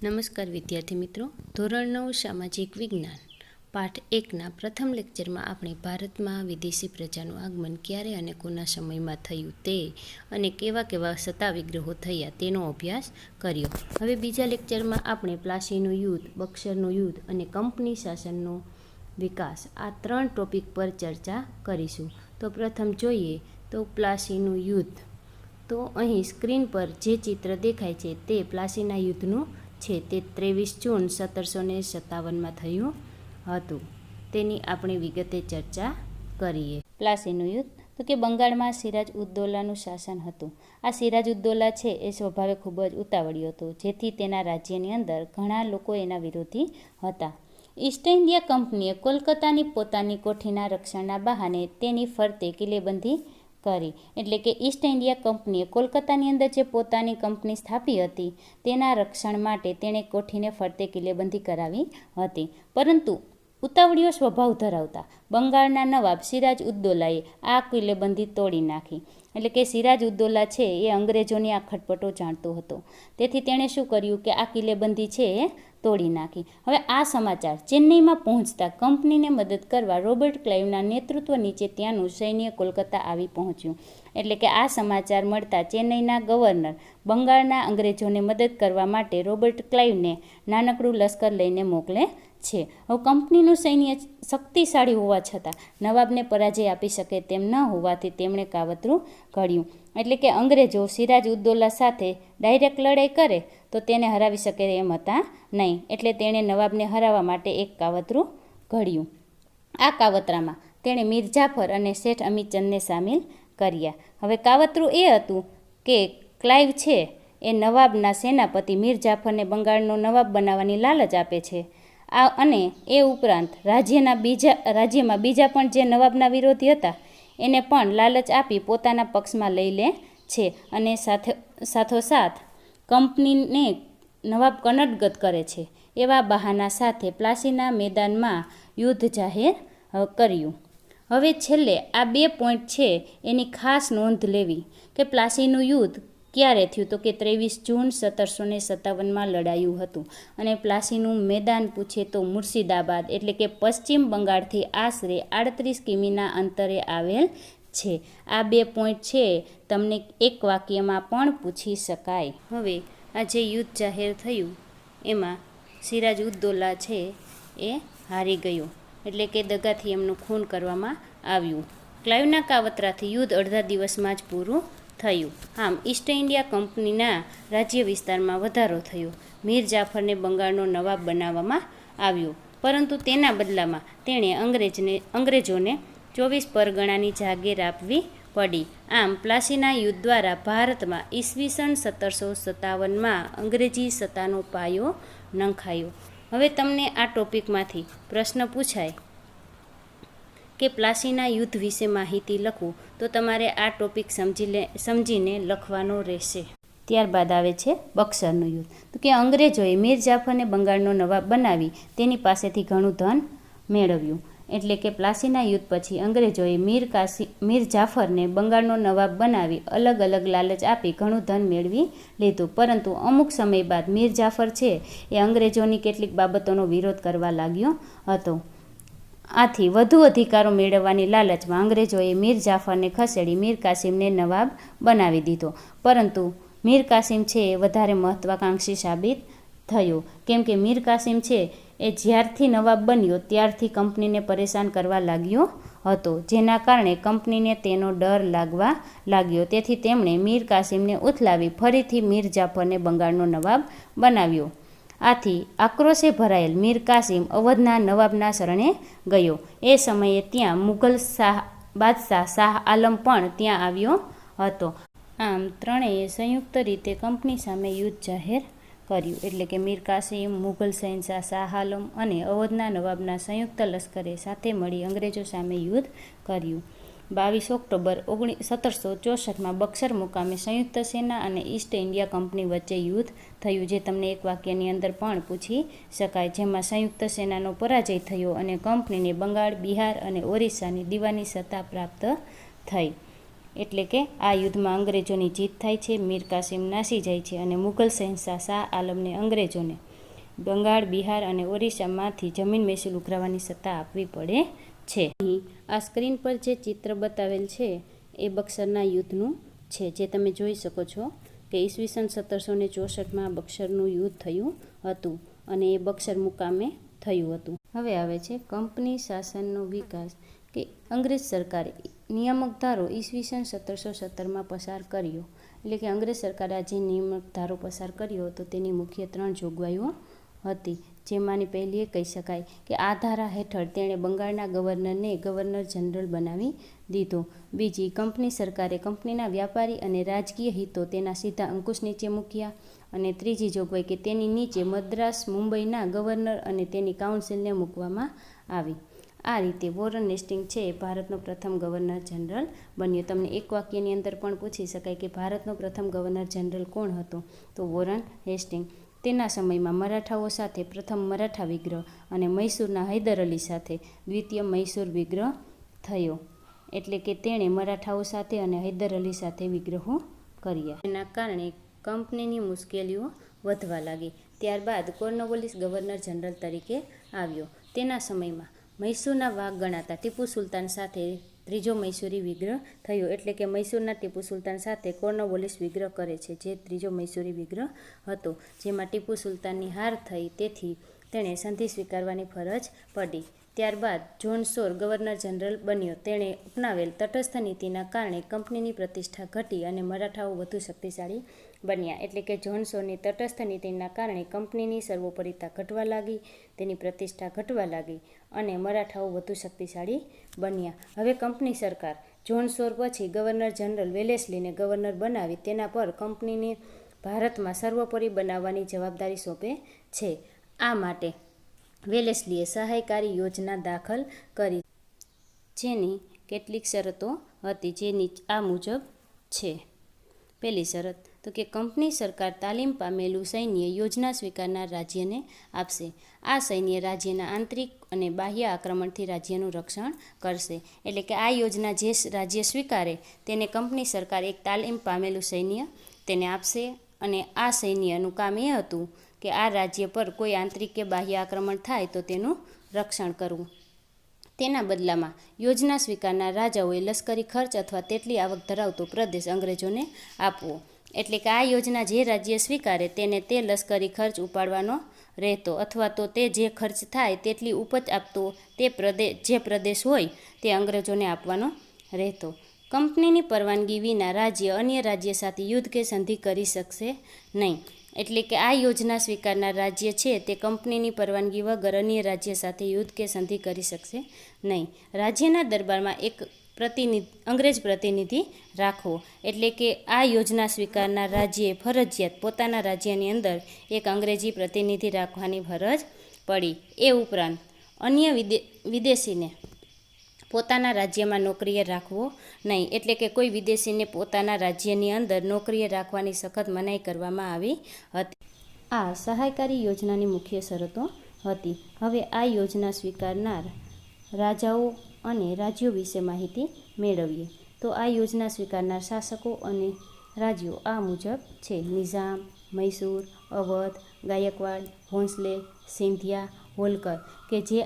નમસ્કાર વિદ્યાર્થી મિત્રો, ધોરણ 9 સામાજિક વિજ્ઞાન પાઠ 1ના પ્રથમ લેક્ચરમાં આપણે ભારતમાં વિદેશી પ્રજાનું આગમન ક્યારે અને કોના સમયમાં થયું તે અને કેવા કેવા સત્તા વિગ્રહો થયા તેનો અભ્યાસ કર્યો. હવે બીજા લેક્ચરમાં આપણે પ્લાસીનું યુદ્ધ, બક્સરનું યુદ્ધ અને કંપની શાસનનો વિકાસ આ 3 ટોપિક પર ચર્ચા કરીશું. તો પ્રથમ જોઈએ તો પ્લાસીનું યુદ્ધ. તો અહીં સ્ક્રીન પર જે ચિત્ર દેખાય છે તે પ્લાસીના યુદ્ધનું છે. તે 23 જૂન 1757માં થયું હતું. તેની આપણે વિગતે ચર્ચા કરીએ. પ્લાસીનું યુદ્ધ તો કે બંગાળમાં સિરાજ ઉદ્દૌલાનું શાસન હતું. આ સિરાજ ઉદ્દૌલા છે એ સ્વભાવે ખૂબ જ ઉતાવળિયો હતો, જેથી તેના રાજ્યની અંદર ઘણા લોકો એના વિરોધી હતા. ઈસ્ટ ઇન્ડિયા કંપનીએ કોલકાતાની પોતાની કોઠીના રક્ષણના બહાને તેની ફરતે કિલ્લેબંધી કરી. એટલે કે ઈસ્ટ ઇન્ડિયા કંપનીએ કોલકાતાની અંદર જે પોતાની કંપની સ્થાપી હતી તેના રક્ષણ માટે તેણે કોઠીને ફરતે કિલ્લેબંધી કરાવી હતી. પરંતુ ઉતાવળિયો સ્વભાવ ધરાવતા બંગાળના નવાબ સિરાજ ઉદ્દૌલાએ આ કિલ્લેબંધી તોડી નાખી. એટલે કે સિરાજ ઉદ્દૌલા છે એ અંગ્રેજોની આ ખટપટો જાણતો હતો, તેથી તેણે શું કર્યું કે આ કિલ્લેબંધી છે એ તોડી નાખી. હવે આ સમાચાર ચેન્નઈમાં પહોંચતા કંપનીને મદદ કરવા રોબર્ટ ક્લાઇવના નેતૃત્વ નીચે ત્યાંનું સૈન્ય કોલકાતા આવી પહોંચ્યું. એટલે કે આ સમાચાર મળતા ચેન્નઈના ગવર્નર બંગાળના અંગ્રેજોને મદદ કરવા માટે રોબર્ટ ક્લાઇવને નાનકડું લશ્કર લઈને મોકલે છે. હવે કંપનીનું સૈન્ય શક્તિશાળી હોવા છતાં નવાબને પરાજય આપી શકે તેમ ન હોવાથી તેમણે કાવતરું ઘડ્યું. એટલે કે અંગ્રેજો સિરાજ ઉદ્દૌલા સાથે ડાયરેક્ટ લડાઈ કરે તો તેને હરાવી શકે એમ હતા નહીં. એટલે તેણે નવાબને હરાવવા માટે એક કાવતરું ઘડ્યું. આ કાવતરામાં તેણે મીર જાફર અને શેઠ અમીચંદને સામેલ કર્યા. હવે કાવતરું એ હતું કે ક્લાઇવ છે એ નવાબના સેનાપતિ મીર જાફરને બંગાળનો નવાબ બનાવવાની લાલચ આપે છે. અને એ ઉપરાંત રાજ્યમાં બીજા પણ જે નવાબના વિરોધી હતા એને પણ લાલચ આપી પોતાના પક્ષમાં લઈ લે છે. અને સાથોસાથ કંપનીને નવાબ કનડગત કરે છે. એવા બહાના સાથે પ્લાસીના મેદાનમાં યુદ્ધ જાહેર કર્યું. હવે છેલ્લે આ 2 પોઈન્ટ છે એની ખાસ નોંધ લેવી કે પ્લાસીનું યુદ્ધ ક્યારે થયું, તો કે 23 જૂન 1757માં લડાયું હતું. અને પ્લાસીનું મેદાન પૂછે તો મુર્શિદાબાદ એટલે કે પશ્ચિમ બંગાળથી આશરે 38 કિમીના અંતરે આવેલ છે. આ 2 પોઈન્ટ છે તમને એક વાક્યમાં પણ પૂછી શકાય. હવે આ જે યુદ્ધ જાહેર થયું એમાં સિરાજ ઉદ્દૌલા છે એ હારી ગયો. એટલે કે દગાથી એમનું ખૂન કરવામાં આવ્યું. ક્લાઇવના કાવતરાથી યુદ્ધ અડધા દિવસમાં જ પૂરું થયું. આમ ઈસ્ટ ઇન્ડિયા કંપનીના રાજ્ય વિસ્તારમાં વધારો થયો. મીર જાફરને બંગાળનો નવાબ બનાવવામાં આવ્યો, પરંતુ તેના બદલામાં તેણે અંગ્રેજોને 24 પરગણાની જાગીર આપવી પડી. આમ પ્લાસીના યુદ્ધ દ્વારા ભારતમાં ઈસવીસન 1757માં અંગ્રેજી સત્તાનો પાયો નંખાયો. હવે તમને આ ટોપિકમાંથી પ્રશ્ન પૂછાય કે પ્લાસીના યુદ્ધ વિશે માહિતી લખવું, તો તમારે આ ટોપિક સમજીને લખવાનો રહેશે. ત્યારબાદ આવે છે બક્સરનું યુદ્ધ. તો કે અંગ્રેજોએ મીર જાફરને બંગાળનો નવાબ બનાવી તેની પાસેથી ઘણું ધન મેળવ્યું. એટલે કે પ્લાસીના યુદ્ધ પછી અંગ્રેજોએ મીર જાફરને બંગાળનો નવાબ બનાવી અલગ અલગ લાલચ આપી ઘણું ધન મેળવી લીધું. પરંતુ અમુક સમય બાદ મીર જાફર છે એ અંગ્રેજોની કેટલીક બાબતોનો વિરોધ કરવા લાગ્યો હતો. આથી વધુ અધિકારો મેળવવાની લાલચમાં અંગ્રેજોએ મીર જાફરને ખસેડી મીર કાસિમને નવાબ બનાવી દીધો. પરંતુ મીર કાસિમ છે એ વધારે મહત્વાકાંક્ષી સાબિત થયો, કેમ કે મીર કાસિમ છે એ જ્યારથી નવાબ બન્યો ત્યારથી કંપનીને પરેશાન કરવા લાગ્યો હતો, જેના કારણે કંપનીને તેનો ડર લાગવા લાગ્યો. તેથી તેમણે મીર કાસિમને ઉથલાવી ફરીથી મીર જાફરને બંગાળનો નવાબ બનાવ્યો. આથી આક્રોશે ભરાયેલ મીર કાસિમ અવધના નવાબના શરણે ગયો. એ સમયે ત્યાં મુઘલ બાદશાહ શાહ આલમ પણ ત્યાં આવ્યો હતો. આમ ત્રણેય સંયુક્ત રીતે કંપની સામે યુદ્ધ જાહેર કર્યું. એટલે કે મીર કાસિમ, મુઘલ શહેનશાહ શાહ આલમ અને અવધના નવાબના સંયુક્ત લશ્કરે સાથે મળી અંગ્રેજો સામે યુદ્ધ કર્યું. 22 ઓક્ટોબર 1764માં બક્સર મુકામે સંયુક્ત સેના અને ઈસ્ટ ઇન્ડિયા કંપની વચ્ચે યુદ્ધ થયું, જે તમને એક વાક્યની અંદર પણ પૂછી શકાય. જેમાં સંયુક્ત સેનાનો પરાજય થયો અને કંપનીને બંગાળ, બિહાર અને ઓરિસ્સાની દીવાની સત્તા પ્રાપ્ત થઈ. એટલે કે આ યુદ્ધમાં અંગ્રેજોની જીત થાય છે, મીર કાસિમ નાસી જાય છે અને મુઘલ શહેનશાહ શાહ આલમને અંગ્રેજોને બંગાળ, બિહાર અને ઓરિસ્સામાંથી જમીન મહેસૂલ ઉઘરાવવાની સત્તા આપવી પડે છે. અહીં આ સ્ક્રીન પર જે ચિત્ર બતાવેલ છે એ બક્સરના યુદ્ધનું છે, જે તમે જોઈ શકો છો કે ઈસવીસન 1764માં બક્સરનું યુદ્ધ થયું હતું અને એ બક્સર મુકામે થયું હતું. હવે આવે છે કંપની શાસનનો વિકાસ, કે અંગ્રેજ સરકારે નિયામક ધારો ઈસવીસન 1717માં પસાર કર્યો. એટલે કે અંગ્રેજ સરકારે આ જે નિયામક ધારો પસાર કર્યો હતો તેની મુખ્ય 3 જોગવાઈઓ હતી, જેમાંની પહેલી એ કહી શકાય કે આ ધારા હેઠળ તેણે બંગાળના ગવર્નરને ગવર્નર જનરલ બનાવી દીધો. બીજી, કંપની સરકારે કંપનીના વ્યાપારી અને રાજકીય હિતો તેના સીધા અંકુશ નીચે મૂક્યા. અને ત્રીજી જોગવાઈ કે તેની નીચે મદ્રાસ, મુંબઈના ગવર્નર અને તેની કાઉન્સિલને મૂકવામાં આવી. આ રીતે વોરન હેસ્ટિંગ છે એ ભારતનો પ્રથમ ગવર્નર જનરલ બન્યો. તમને એક વાક્યની અંદર પણ પૂછી શકાય કે ભારતનો પ્રથમ ગવર્નર જનરલ કોણ હતો? તો વોરન હેસ્ટિંગ. તેના સમયમાં મરાઠાઓ સાથે પ્રથમ મરાઠા વિગ્રહ અને મૈસૂરના હૈદર અલી સાથે દ્વિતીય મૈસૂર વિગ્રહ થયો. એટલે કે તેણે મરાઠાઓ સાથે અને હૈદર અલી સાથે વિગ્રહો કર્યા. એના કારણે કંપનીની મુશ્કેલીઓ વધવા લાગી. ત્યારબાદ કોર્નવોલિસ ગવર્નર જનરલ તરીકે આવ્યો. તેના સમયમાં મૈસૂરના વાઘ ગણાતા ટીપુ સુલતાન સાથે ત્રીજો મૈસૂરી વિગ્રહ થયો. એટલે કે મૈસૂરના ટીપુ સુલતાન સાથે કોર્નવોલિસ વિગ્રહ કરે છે, જે ત્રીજો મૈસૂરી વિગ્રહ હતો, જેમાં ટીપુ સુલતાનની હાર થઈ, તેથી તેણે સંધિ સ્વીકારવાની ફરજ પડી. ત્યારબાદ જોન સોર ગવર્નર જનરલ બન્યો. તેણે અપનાવેલ તટસ્થ નીતિના કારણે કંપનીની પ્રતિષ્ઠા ઘટી અને મરાઠાઓ વધુ શક્તિશાળી બન્યા. એટલે કે જોન સોરની તટસ્થ નીતિના કારણે કંપનીની સર્વોપરિતા ઘટવા લાગી, તેની પ્રતિષ્ઠા ઘટવા લાગી અને મરાઠાઓ વધુ શક્તિશાળી બન્યા. હવે કંપની સરકાર જોન સોર પછી ગવર્નર જનરલ વેલેસ્લીને ગવર્નર બનાવી તેના પર કંપનીને ભારતમાં સર્વોપરી બનાવવાની જવાબદારી સોંપે છે. આ માટે વેલેસ્લીએ સહાયકારી યોજના દાખલ કરી, જેની કેટલીક શરતો હતી, જે આ મુજબ છે. પહેલી શરત તો કે કંપની સરકાર તાલીમ પામેલું સૈન્ય યોજના સ્વીકારનાર રાજ્યને આપશે. આ સૈન્ય રાજ્યના આંતરિક અને બાહ્ય આક્રમણથી રાજ્યનું રક્ષણ કરશે. એટલે કે આ યોજના જે રાજ્ય સ્વીકારે તેને કંપની સરકાર એક તાલીમ પામેલું સૈન્ય તેને આપશે અને આ સૈન્યનું કામ એ હતું કે આ રાજ્ય પર કોઈ આંતરિક કે બાહ્ય આક્રમણ થાય તો તેનું રક્ષણ કરવું. તેના બદલામાં યોજના સ્વીકારનાર રાજાઓએ લશ્કરી ખર્ચ અથવા તેટલી આવક ધરાવતો પ્રદેશ અંગ્રેજોને આપવો. એટલે કે આ યોજના જે રાજ્ય સ્વીકારે તેને તે લશ્કરી ખર્ચ ઉપાડવાનો રહેતો, અથવા તો તે જે ખર્ચ થાય તેટલી ઉપજ આપતો તે જે પ્રદેશ હોય તે અંગ્રેજોને આપવાનો રહેતો. કંપનીની પરવાનગી વિના રાજ્ય અન્ય રાજ્ય સાથે યુદ્ધ કે સંધિ કરી શકશે નહીં. એટલે કે આ યોજના સ્વીકારનાર રાજ્ય છે તે કંપનીની પરવાનગી વગર અન્ય રાજ્ય સાથે યુદ્ધ કે સંધિ કરી શકશે નહીં. રાજ્યના દરબારમાં એક અંગ્રેજ પ્રતિનિધિ રાખવો. એટલે કે આ યોજના સ્વીકારનાર રાજ્યે ફરજિયાત પોતાના રાજ્યની અંદર એક અંગ્રેજી પ્રતિનિધિ રાખવાની ફરજ પડી. એ ઉપરાંત અન્ય વિદેશીને પોતાના રાજ્યમાં નોકરીએ રાખવો નહીં. એટલે કે કોઈ વિદેશીને પોતાના રાજ્યની અંદર નોકરીએ રાખવાની સખત મનાઈ કરવામાં આવી હતી. આ સહાયકારી યોજનાની મુખ્ય શરતો હતી. હવે આ યોજના સ્વીકારનાર રાજાઓ અને રાજ્યો વિશે માહિતી મેળવીએ. તો આ યોજના સ્વીકારનાર શાસકો અને રાજ્યો આ મુજબ છે: નિઝામ, મૈસૂર, અવધ, ગાયકવાડ, ભોંસલે, સિંધિયા, હોલકર, કે જે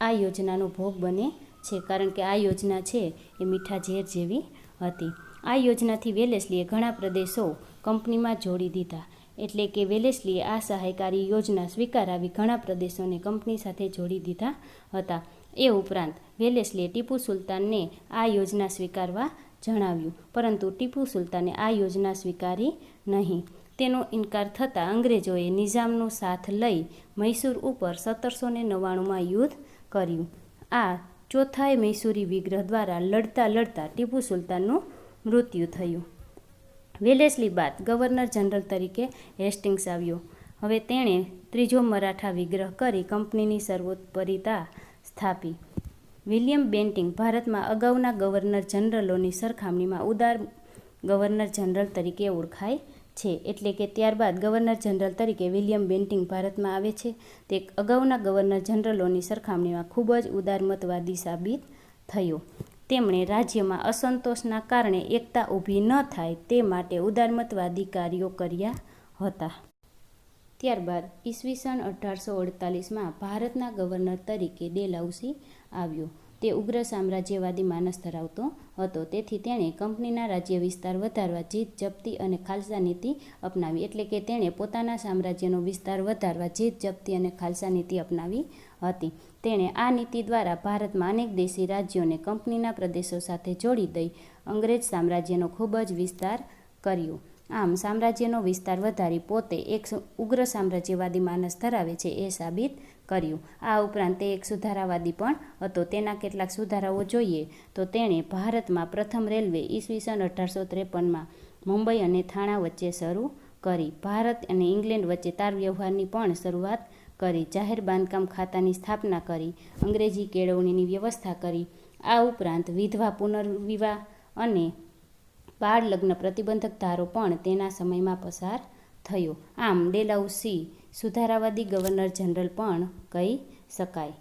આ યોજનાનો ભોગ બને છે, કારણ કે આ યોજના છે એ મીઠા ઝેર જેવી હતી. આ યોજનાથી વેલેસ્લીએ ઘણા પ્રદેશો કંપનીમાં જોડી દીધા. એટલે કે વેલેસ્લીએ આ સહાયકારી યોજના સ્વીકારાવી ઘણા પ્રદેશોને કંપની સાથે જોડી દીધા હતા. એ ઉપરાંત વેલેસ્લીએ ટીપુ સુલતાનને આ યોજના સ્વીકારવા જણાવ્યું, પરંતુ ટીપુ સુલતાને આ યોજના સ્વીકારી નહીં. તેનો ઇનકાર થતાં અંગ્રેજોએ નિઝામનો સાથ લઈ મૈસૂર ઉપર 1799માં યુદ્ધ કર્યું. આ ચોથાએ મૈસૂરી વિગ્રહ દ્વારા લડતા ટીપુ સુલતાનનું મૃત્યુ થયું. વેલેસ્લી બાદ ગવર્નર જનરલ તરીકે હેસ્ટિંગ્સ આવ્યો. હવે તેણે ત્રીજો મરાઠા વિગ્રહ કરી કંપનીની સર્વોપરિતા સ્થાપી. વિલિયમ બેન્ટિંગ ભારતમાં અગાઉના ગવર્નર જનરલોની સરખામણીમાં ઉદાર ગવર્નર જનરલ તરીકે ઓળખાય છે. એટલે કે ત્યારબાદ ગવર્નર જનરલ તરીકે વિલિયમ બેન્ટિંગ ભારતમાં આવે છે. તે અગાઉના ગવર્નર જનરલોની સરખામણીમાં ખૂબ જ ઉદારમતવાદી સાબિત થયો. તેમણે રાજ્યમાં અસંતોષના કારણે એકતા ઊભી ન થાય તે માટે ઉદારમતવાદી કાર્યો કર્યા હતા. ત્યારબાદ ઈસવીસન 1848માં ભારતના ગવર્નર તરીકે ડેલહાઉસી આવ્યો. તે ઉગ્ર સામ્રાજ્યવાદી માનસ ધરાવતો હતો, તેથી તેણે કંપનીના રાજ્ય વિસ્તાર વધારવા જીત જપ્તી અને ખાલસા નીતિ અપનાવી. એટલે કે તેણે પોતાના સામ્રાજ્યનો વિસ્તાર વધારવા જીત જપ્તી અને ખાલસા નીતિ અપનાવી હતી. તેણે આ નીતિ દ્વારા ભારતમાં અનેક દેશી રાજ્યોને કંપનીના પ્રદેશો સાથે જોડી દઈ અંગ્રેજ સામ્રાજ્યનો ખૂબ જ વિસ્તાર કર્યો. આમ સામ્રાજ્યનો વિસ્તાર વધારી પોતે એક ઉગ્ર સામ્રાજ્યવાદી માનસ ધરાવે છે એ સાબિત કર્યું. આ ઉપરાંત તે એક સુધારાવાદી પણ હતો. તેના કેટલાક સુધારાઓ જોઈએ તો તેણે ભારતમાં પ્રથમ રેલવે ઈસવીસન 1853માં મુંબઈ અને થાણા વચ્ચે શરૂ કરી. ભારત અને ઇંગ્લેન્ડ વચ્ચે તાર વ્યવહારની પણ શરૂઆત કરી. જાહેર બાંધકામ ખાતાની સ્થાપના કરી. અંગ્રેજી કેળવણીની વ્યવસ્થા કરી. આ ઉપરાંત વિધવા પુનર્વિવાહ અને બાળ લગ્ન પ્રતિબંધક ધારો પણ તેના સમયમાં પસાર થયો. આમ ડેલહાઉસી સુધારાવાદી ગવર્નર જનરલ પણ કહી શકાય.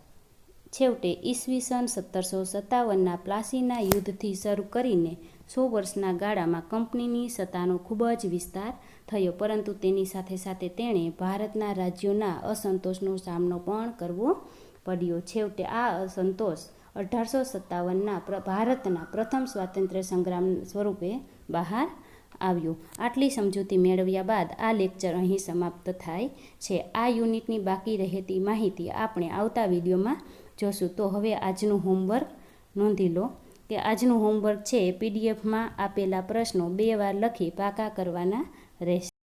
છેવટે ઈસવીસન 1757ના પ્લાસીના યુદ્ધથી શરૂ કરીને 100 વર્ષના ગાળામાં કંપનીની સત્તાનો ખૂબ જ વિસ્તાર થયો, પરંતુ તેની સાથે સાથે તેણે ભારતના રાજ્યોના અસંતોષનો સામનો પણ કરવો પડ્યો. છેવટે આ અસંતોષ 1857ના ભારતના પ્રથમ સ્વાતંત્ર્ય સંગ્રામ સ્વરૂપે બહાર આવ્યો. આટલી સમજૂતી મેળવ્યા બાદ આ લેક્ચર અહીં સમાપ્ત થાય છે. આ યુનિટની બાકી રહેતી માહિતી આપણે આવતા વિડીયોમાં જોશું. તો હવે આજનું હોમવર્ક નોંધી લો કે આજનું હોમવર્ક છે પીડીએફમાં આપેલા પ્રશ્નો 2 વાર લખી પાકા કરવાના રહેશે.